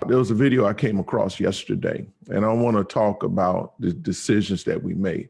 there was a video I came across yesterday, and I want to talk about the decisions that we made.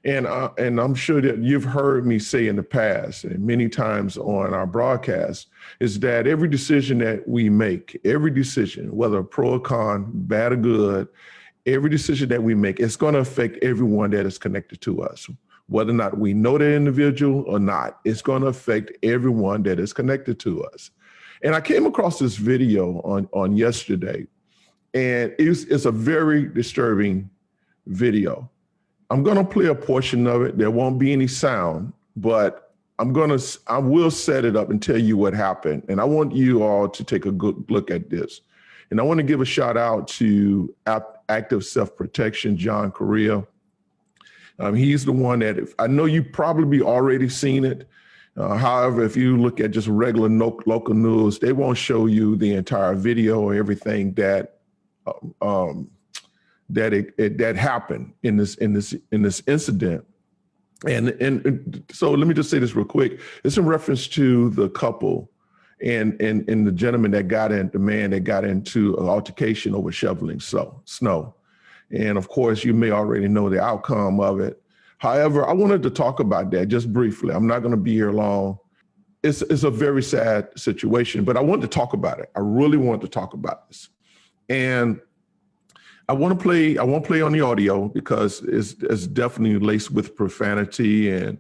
And I'm sure that you've heard me say in the past and many times on our broadcast is that every decision that we make, every decision, whether pro or con, bad or good, every decision that we make, it's going to affect everyone that is connected to us. Whether or not we know that individual or not, it's going to affect everyone that is connected to us. And I came across this video on yesterday, and it's a very disturbing video. I'm going to play a portion of it. There won't be any sound, but I will set it up and tell you what happened. And I want you all to take a good look at this. And I want to give a shout out to Active Self-Protection, John Correa. He's the one that, I know you probably already seen it. However, if you look at just regular local news, they won't show you the entire video or everything that that happened in this incident. And so let me just say this real quick. It's in reference to the couple and the gentleman that the man that got into an altercation over shoveling snow. And of course, you may already know the outcome of it. However, I wanted to talk about that just briefly. I'm not going to be here long. It's a very sad situation, but I wanted to talk about it. I really want to talk about this. And I won't play on the audio because it's definitely laced with profanity and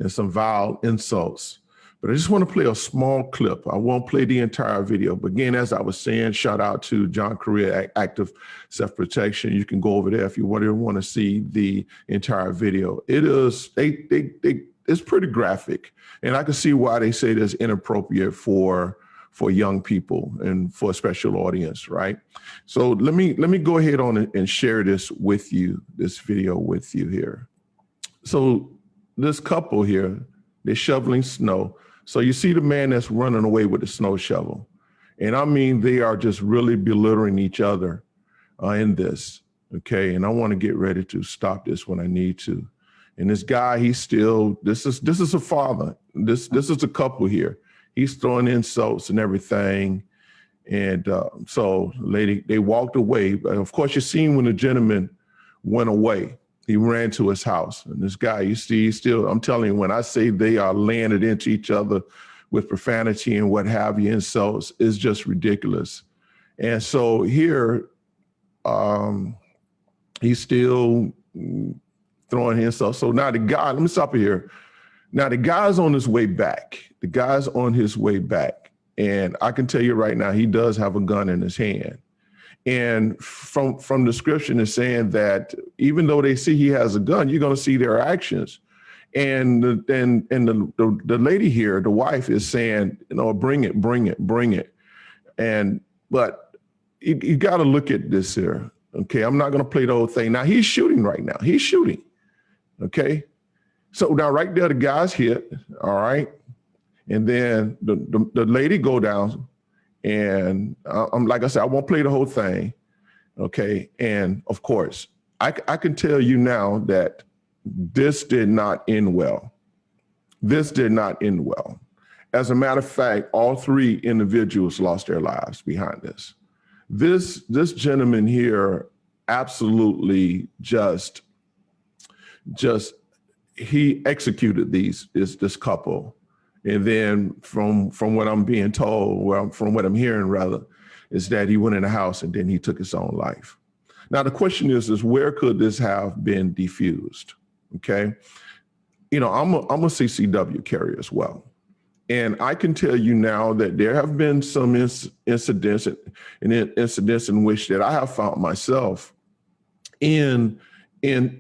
some vile insults. But I just want to play a small clip. I won't play the entire video. But again, as I was saying, shout out to John Correa, Active Self-Protection. You can go over there if you want to see the entire video. It is it's pretty graphic, and I can see why they say it's inappropriate for young people and for a special audience, right? So let me go ahead on and share this with you, this video with you here. So this couple here, they're shoveling snow. So you see the man that's running away with the snow shovel. And I mean, they are just really belittling each other in this, okay? And I want to get ready to stop this when I need to. And this guy, this is a father. This is a couple here. He's throwing insults and everything. And so they walked away. But of course, you seen when the gentleman went away, he ran to his house. And this guy, you see, I'm telling you, when I say they are laying it into each other with profanity and what have you, insults, it's just ridiculous. And so here, he's still throwing insults. So now the guy, let me stop here. Now the guy's on his way back. The guy's on his way back. And I can tell you right now, he does have a gun in his hand. And from the description is saying that even though they see he has a gun, you're going to see their actions. And the lady here, the wife, is saying, you know, bring it, bring it, bring it. But you got to look at this here. Okay, I'm not going to play the whole thing. Now he's shooting right now. He's shooting. Okay, so now right there, the guy's hit. All right, and then the lady go down. And I'm like I said, I won't play the whole thing, okay? And of course, I can tell you now that this did not end well. This did not end well. As a matter of fact, all three individuals lost their lives behind this. This gentleman here absolutely just he executed this couple. And then from what I'm being told, from what I'm hearing rather, is that he went in the house and then he took his own life. Now, the question is where could this have been diffused? Okay. You know, I'm a CCW carrier as well. And I can tell you now that there have been some incidents in which that I have found myself in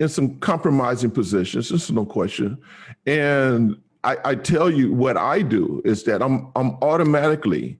some compromising positions. There's no question. And I tell you what I do is that I'm automatically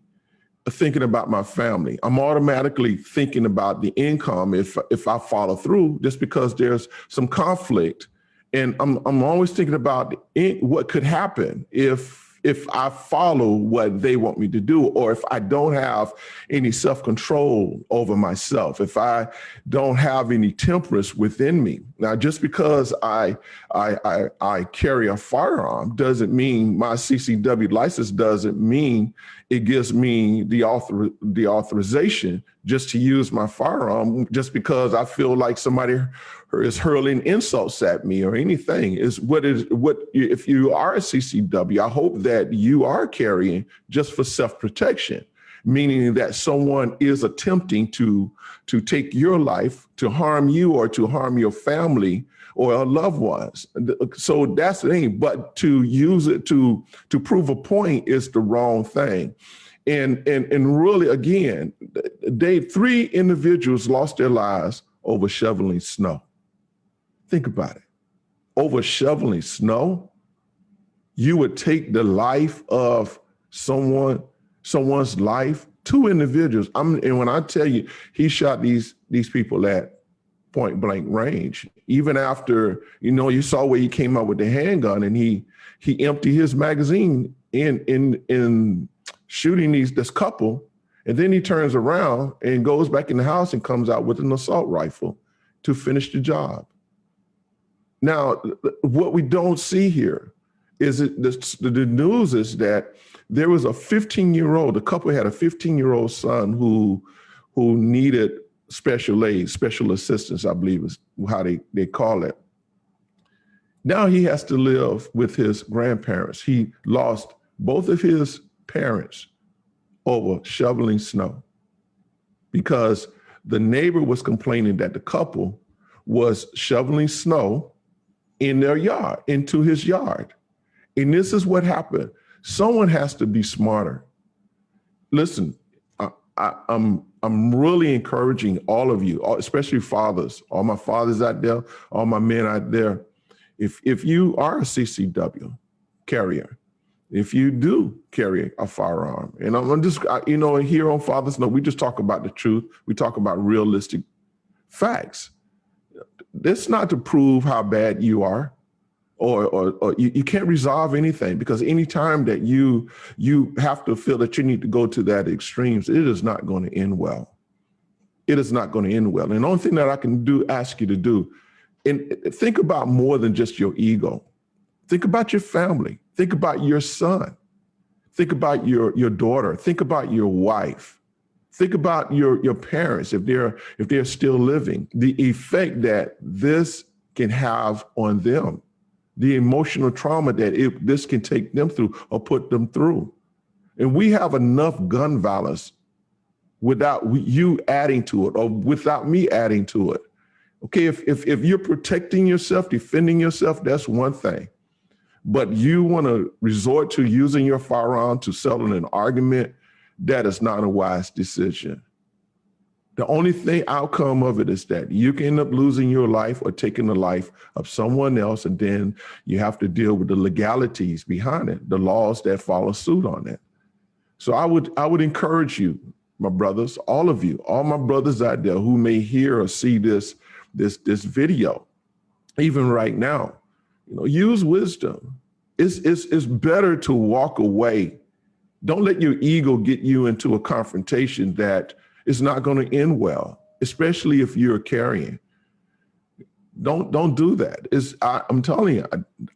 thinking about my family. I'm automatically thinking about the income if I follow through, just because there's some conflict. And I'm always thinking about what could happen if I follow what they want me to do, or if I don't have any self-control over myself, if I don't have any temperance within me. Now, just because I carry a firearm doesn't mean my CCW license doesn't mean it gives me the authorization just to use my firearm just because I feel like somebody is hurling insults at me or anything. If you are a CCW, I hope that you are carrying just for self-protection, meaning that someone is attempting to take your life, to harm you or to harm your family or loved ones. So that's the thing. But to use it to prove a point is the wrong thing. And really, again, Dave, 3 individuals lost their lives over shoveling snow. Think about it. Over shoveling snow, you would take the life of someone's life. 2 individuals. And when I tell you, he shot these people at point blank range. Even after, you saw where he came out with the handgun and he emptied his magazine in shooting this couple, and then he turns around and goes back in the house and comes out with an assault rifle to finish the job. Now, what we don't see here is the news is that there was a 15-year-old, the couple had a 15-year-old son who needed special aid, special assistance, I believe is how they call it. Now he has to live with his grandparents. He lost both of his parents over shoveling snow because the neighbor was complaining that the couple was shoveling snow in their yard, into his yard. And this is what happened. Someone has to be smarter. Listen, I'm really encouraging all of you, especially fathers, all my fathers out there, all my men out there. If you are a CCW carrier, if you do carry a firearm, and I'm just, here on Father's Note, we just talk about the truth. We talk about realistic facts. That's not to prove how bad you are, or you can't resolve anything, because anytime that you have to feel that you need to go to that extremes, it is not going to end well. It is not going to end well. And the only thing that I can ask you to do, and think about more than just your ego. Think about your family. Think about your son. Think about your daughter. Think about your wife. Think about your parents, if they're still living, the effect that this can have on them, the emotional trauma that this can take them through or put them through. And we have enough gun violence without you adding to it, or without me adding to it. Okay, if you're protecting yourself, defending yourself, that's one thing. But you want to resort to using your firearm to settle an argument, that is not a wise decision. The only outcome of it is that you can end up losing your life or taking the life of someone else, and then you have to deal with the legalities behind it, the laws that follow suit on it. So I would encourage you, my brothers, all of you, all my brothers out there who may hear or see this video, even right now, use wisdom. It's better to walk away. Don't let your ego get you into a confrontation that is not going to end well, especially if you're carrying. Don't do that. I'm telling you,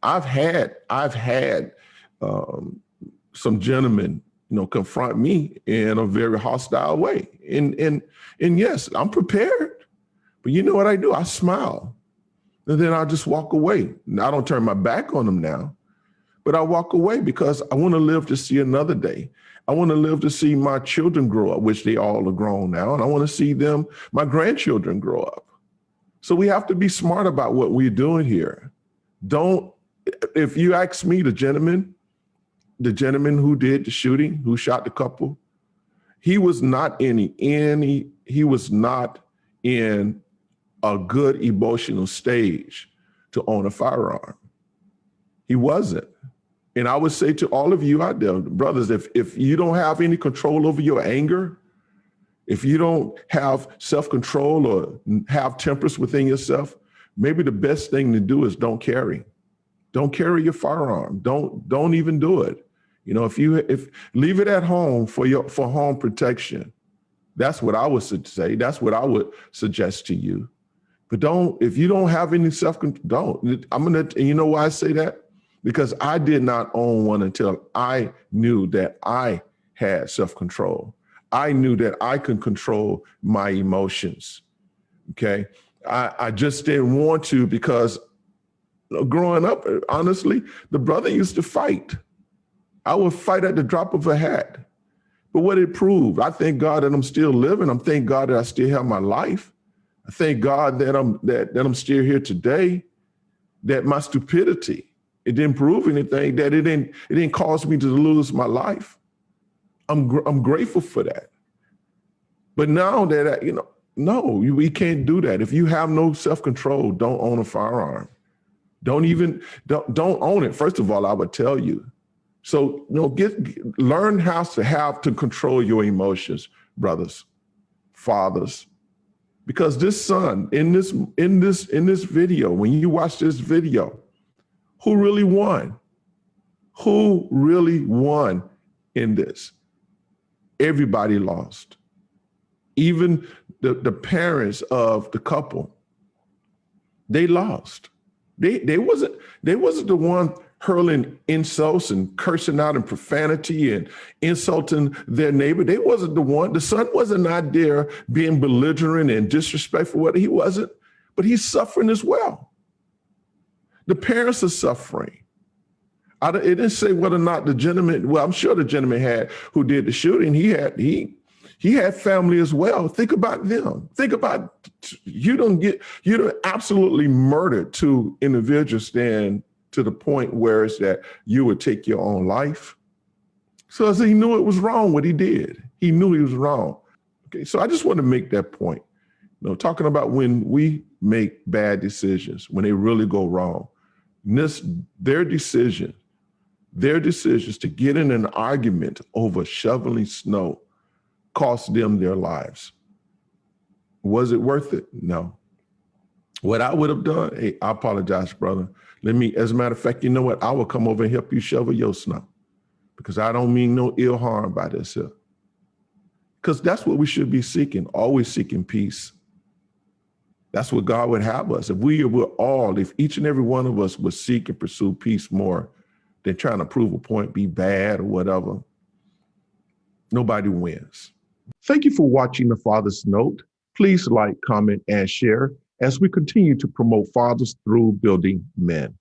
I've had some gentlemen, confront me in a very hostile way, and yes, I'm prepared, but you know what I do? I smile, and then I just walk away. Now, I don't turn my back on them now, but I walk away because I want to live to see another day. I want to live to see my children grow up, which they all are grown now, and I want to see my grandchildren grow up. So we have to be smart about what we're doing here. If you ask me, the gentleman who did the shooting, who shot the couple, he was not in a good emotional stage to own a firearm. He wasn't. And I would say to all of you out there, brothers, if you don't have any control over your anger, if you don't have self-control or have temperance within yourself, maybe the best thing to do is don't carry. Don't carry your firearm. Don't even do it. If leave it at home for home protection. That's what I would say. That's what I would suggest to you. But if you don't have any self-control, and you know why I say that? Because I did not own one until I knew that I had self-control. I knew that I could control my emotions. Okay. I just didn't want to, because growing up, honestly, the brother used to fight. I would fight at the drop of a hat. But what it proved, I thank God that I'm still living. I'm thank God that I still have my life. I thank God that I'm still here today. That my stupidity, it didn't prove anything. That it didn't cause me to lose my life. I'm grateful for that. But now that no, we can't do that. If you have no self-control, don't own a firearm. Don't own it. First of all, I would tell you. So, learn how to control your emotions, brothers, fathers, because this son in this video, when you watch this video, who really won? Who really won in this? Everybody lost. Even the parents of the couple, they lost. They wasn't the one hurling insults and cursing out in profanity and insulting their neighbor. They wasn't the one. The son wasn't out there being belligerent and disrespectful. What he wasn't, but he's suffering as well. The parents are suffering. It didn't say whether or not the gentleman. Well, I'm sure the gentleman who did the shooting. He had family as well. Think about them. Think about you don't absolutely murdered two individuals then to the point where it's that you would take your own life. So he knew it was wrong what he did. He knew he was wrong. Okay, so I just want to make that point. Talking about when we make bad decisions, when they really go wrong, their decisions to get in an argument over shoveling snow cost them their lives. Was it worth it? No. What I would have done, hey, I apologize, brother. As a matter of fact, you know what? I will come over and help you shovel your snow, because I don't mean no ill harm by this here. Because that's what we should be seeking, always seeking peace. That's what God would have us. If each and every one of us would seek and pursue peace more than trying to prove a point, be bad or whatever, nobody wins. Thank you for watching The Father's Note. Please like, comment, and share as we continue to promote fathers through building men.